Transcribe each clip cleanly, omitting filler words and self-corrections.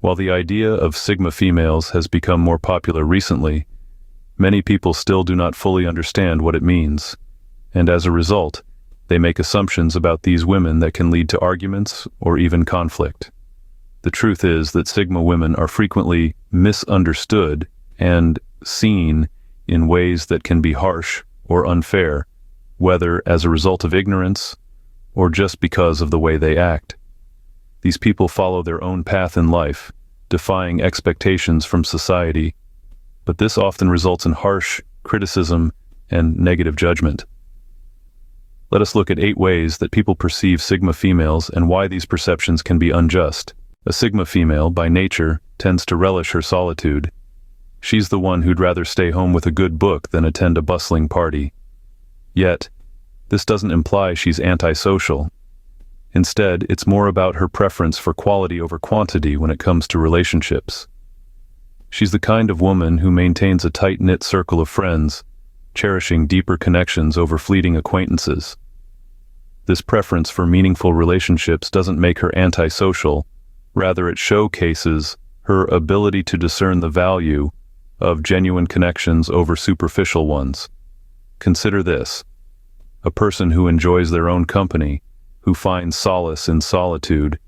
While the idea of Sigma females has become more popular recently, many people still do not fully understand what it means, and as a result, they make assumptions about these women that can lead to arguments or even conflict. The truth is that Sigma women are frequently misunderstood and seen in ways that can be harsh or unfair, whether as a result of ignorance or just because of the way they act. These people follow their own path in life, defying expectations from society, but this often results in harsh criticism and negative judgment. Let us look at 8 ways that people perceive Sigma females and why these perceptions can be unjust. A Sigma female, by nature, tends to relish her solitude. She's the one who'd rather stay home with a good book than attend a bustling party. Yet, this doesn't imply she's antisocial. Instead, it's more about her preference for quality over quantity when it comes to relationships. She's the kind of woman who maintains a tight-knit circle of friends, cherishing deeper connections over fleeting acquaintances. This preference for meaningful relationships doesn't make her antisocial, rather it showcases her ability to discern the value of genuine connections over superficial ones. Consider this: a person who enjoys their own company, who finds solace in solitude,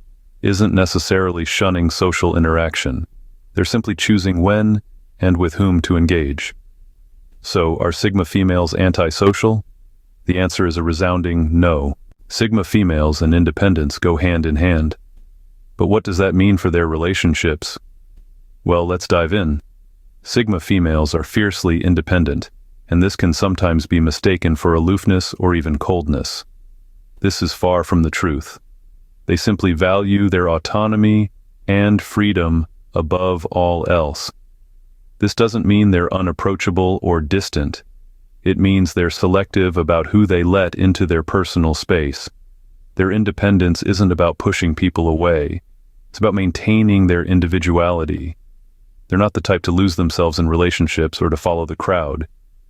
isn't necessarily shunning social interaction. They're simply choosing when and with whom to engage. So, are Sigma females antisocial? The answer is a resounding no. Sigma females and independence go hand in hand. But what does that mean for their relationships? Well, let's dive in. Sigma females are fiercely independent, and this can sometimes be mistaken for aloofness or even coldness. This is far from the truth. They simply value their autonomy and freedom above all else. This doesn't mean they're unapproachable or distant. It means they're selective about who they let into their personal space. Their independence isn't about pushing people away. It's about maintaining their individuality. They're not the type to lose themselves in relationships or to follow the crowd.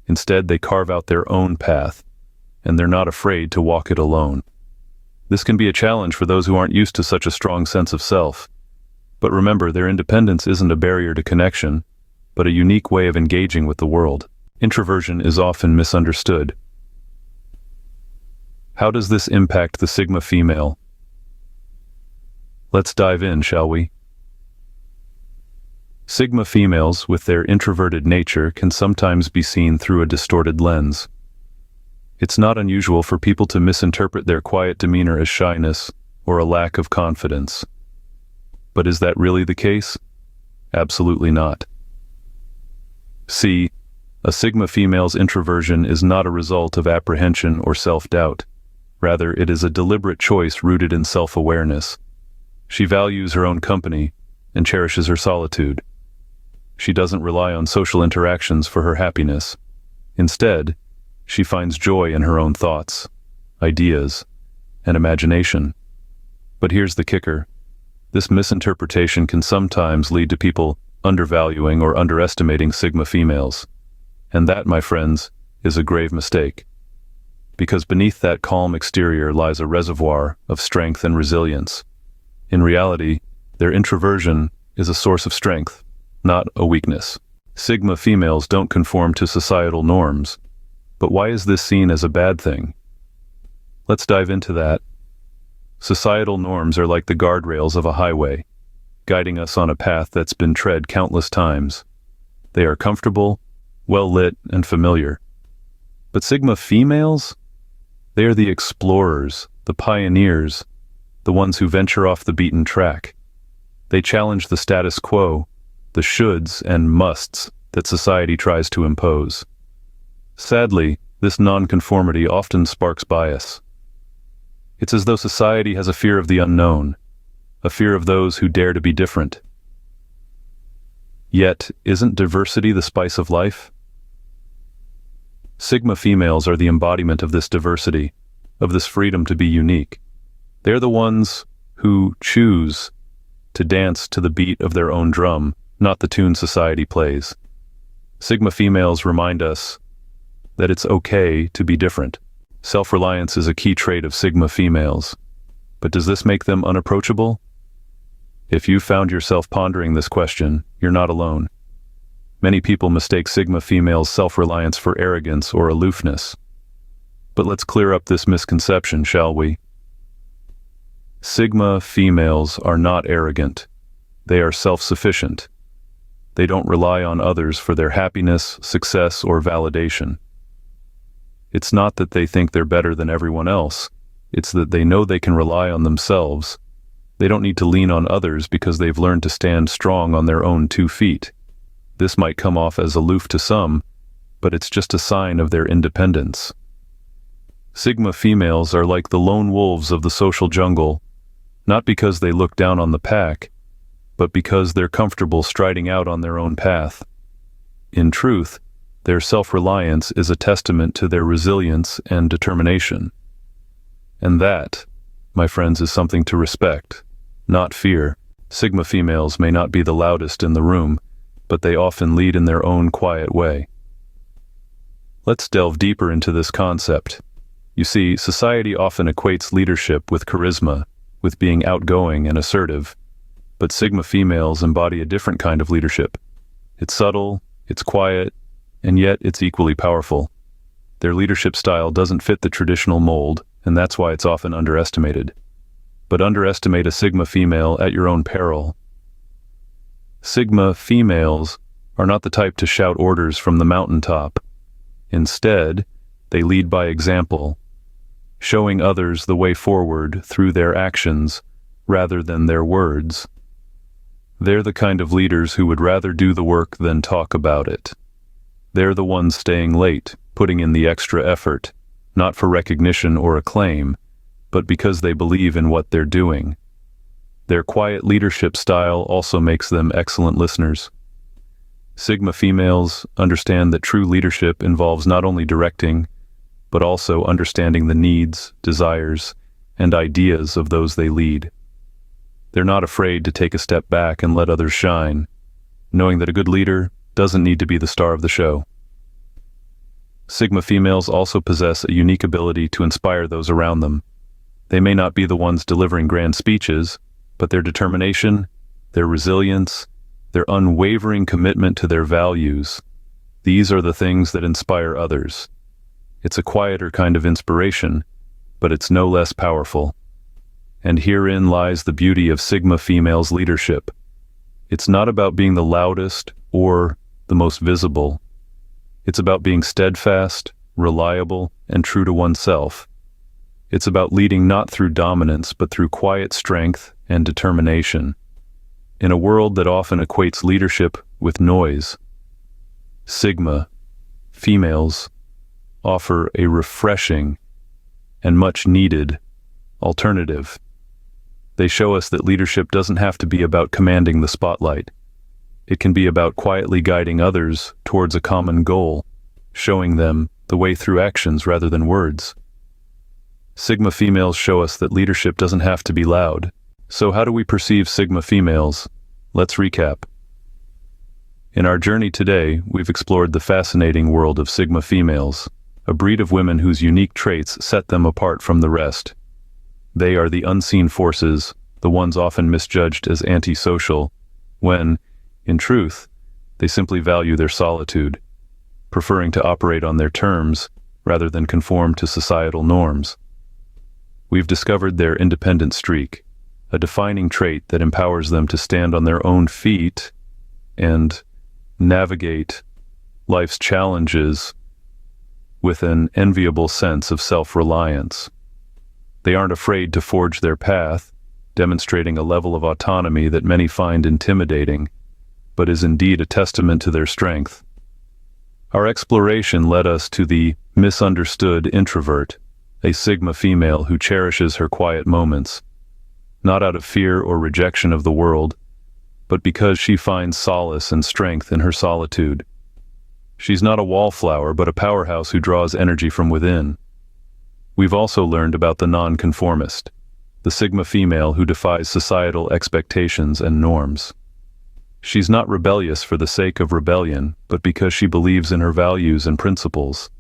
Instead, they carve out their own path, and they're not afraid to walk it alone. This can be a challenge for those who aren't used to such a strong sense of self. But remember, their independence isn't a barrier to connection, but a unique way of engaging with the world. Introversion is often misunderstood. How does this impact the Sigma female? Let's dive in, shall we? Sigma females, with their introverted nature, can sometimes be seen through a distorted lens. It's not unusual for people to misinterpret their quiet demeanor as shyness or a lack of confidence. But is that really the case? Absolutely not. See, a Sigma female's introversion is not a result of apprehension or self-doubt. Rather, it is a deliberate choice rooted in self-awareness. She values her own company and cherishes her solitude. She doesn't rely on social interactions for her happiness. Instead, she finds joy in her own thoughts, ideas, and imagination. But here's the kicker. This misinterpretation can sometimes lead to people undervaluing or underestimating Sigma females. And that, my friends, is a grave mistake. Because beneath that calm exterior lies a reservoir of strength and resilience. In reality, their introversion is a source of strength, not a weakness. Sigma females don't conform to societal norms. But why is this seen as a bad thing? Let's dive into that. Societal norms are like the guardrails of a highway, guiding us on a path that's been tread countless times. They are comfortable, well-lit, and familiar. But Sigma females? They are the explorers, the pioneers, the ones who venture off the beaten track. They challenge the status quo, the shoulds and musts that society tries to impose. Sadly, this non-conformity often sparks bias. It's as though society has a fear of the unknown, a fear of those who dare to be different. Yet, isn't diversity the spice of life? Sigma females are the embodiment of this diversity, of this freedom to be unique. They're the ones who choose to dance to the beat of their own drum, not the tune society plays. Sigma females remind us that it's okay to be different. Self-reliance is a key trait of Sigma females. But does this make them unapproachable? If you found yourself pondering this question, you're not alone. Many people mistake Sigma females' self-reliance for arrogance or aloofness. But let's clear up this misconception, shall we? Sigma females are not arrogant. They are self-sufficient. They don't rely on others for their happiness, success, or validation. It's not that they think they're better than everyone else. It's that they know they can rely on themselves. They don't need to lean on others because they've learned to stand strong on their own 2 feet. This might come off as aloof to some, but it's just a sign of their independence. Sigma females are like the lone wolves of the social jungle, not because they look down on the pack, but because they're comfortable striding out on their own path. In truth, their self-reliance is a testament to their resilience and determination. And that, my friends, is something to respect, not fear. Sigma females may not be the loudest in the room, but they often lead in their own quiet way. Let's delve deeper into this concept. You see, society often equates leadership with charisma, with being outgoing and assertive, but Sigma females embody a different kind of leadership. It's subtle, it's quiet, and yet it's equally powerful. Their leadership style doesn't fit the traditional mold, and that's why it's often underestimated. But underestimate a Sigma female at your own peril. Sigma females are not the type to shout orders from the mountaintop. Instead, they lead by example, showing others the way forward through their actions rather than their words. They're the kind of leaders who would rather do the work than talk about it. They're the ones staying late, putting in the extra effort, not for recognition or acclaim, but because they believe in what they're doing. Their quiet leadership style also makes them excellent listeners. Sigma females understand that true leadership involves not only directing, but also understanding the needs, desires, and ideas of those they lead. They're not afraid to take a step back and let others shine, knowing that a good leader doesn't need to be the star of the show. Sigma females also possess a unique ability to inspire those around them. They may not be the ones delivering grand speeches, but their determination, their resilience, their unwavering commitment to their values, these are the things that inspire others. It's a quieter kind of inspiration, but it's no less powerful. And herein lies the beauty of Sigma females' leadership. It's not about being the loudest or the most visible. It's about being steadfast, reliable, and true to oneself. It's about leading not through dominance, but through quiet strength and determination. In a world that often equates leadership with noise, Sigma females offer a refreshing and much-needed alternative. They show us that leadership doesn't have to be about commanding the spotlight. It can be about quietly guiding others towards a common goal, showing them the way through actions rather than words. Sigma females show us that leadership doesn't have to be loud. So how do we perceive Sigma females? Let's recap. In our journey today, we've explored the fascinating world of Sigma females, a breed of women whose unique traits set them apart from the rest. They are the unseen forces, the ones often misjudged as antisocial, when, in truth, they simply value their solitude, preferring to operate on their terms rather than conform to societal norms. We've discovered their independent streak, a defining trait that empowers them to stand on their own feet and navigate life's challenges with an enviable sense of self-reliance. They aren't afraid to forge their path, demonstrating a level of autonomy that many find intimidating, but is indeed a testament to their strength. Our exploration led us to the Misunderstood Introvert, a Sigma female who cherishes her quiet moments, not out of fear or rejection of the world, but because she finds solace and strength in her solitude. She's not a wallflower, but a powerhouse who draws energy from within. We've also learned about the Non-conformist, the Sigma female who defies societal expectations and norms. She's not rebellious for the sake of rebellion, but because she believes in her values and principles.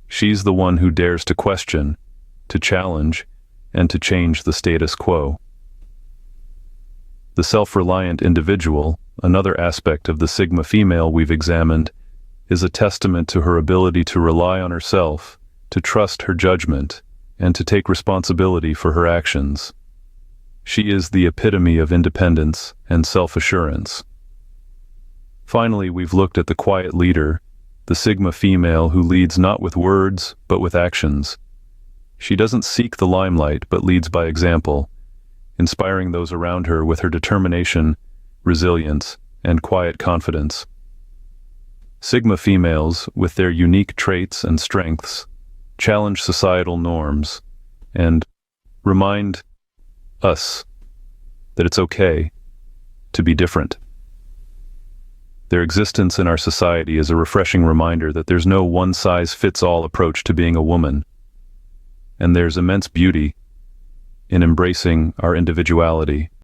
She's the one who dares to question, to challenge, and to change the status quo. The self-reliant individual, another aspect of the Sigma female we've examined, is a testament to her ability to rely on herself, to trust her judgment, and to take responsibility for her actions. She is the epitome of independence and self-assurance. Finally, we've looked at the quiet leader, the Sigma female who leads not with words, but with actions. She doesn't seek the limelight, but leads by example, inspiring those around her with her determination, resilience, and quiet confidence. Sigma females, with their unique traits and strengths, challenge societal norms and remind us that it's okay to be different. Their existence in our society is a refreshing reminder that there's no one-size-fits-all approach to being a woman, and there's immense beauty in embracing our individuality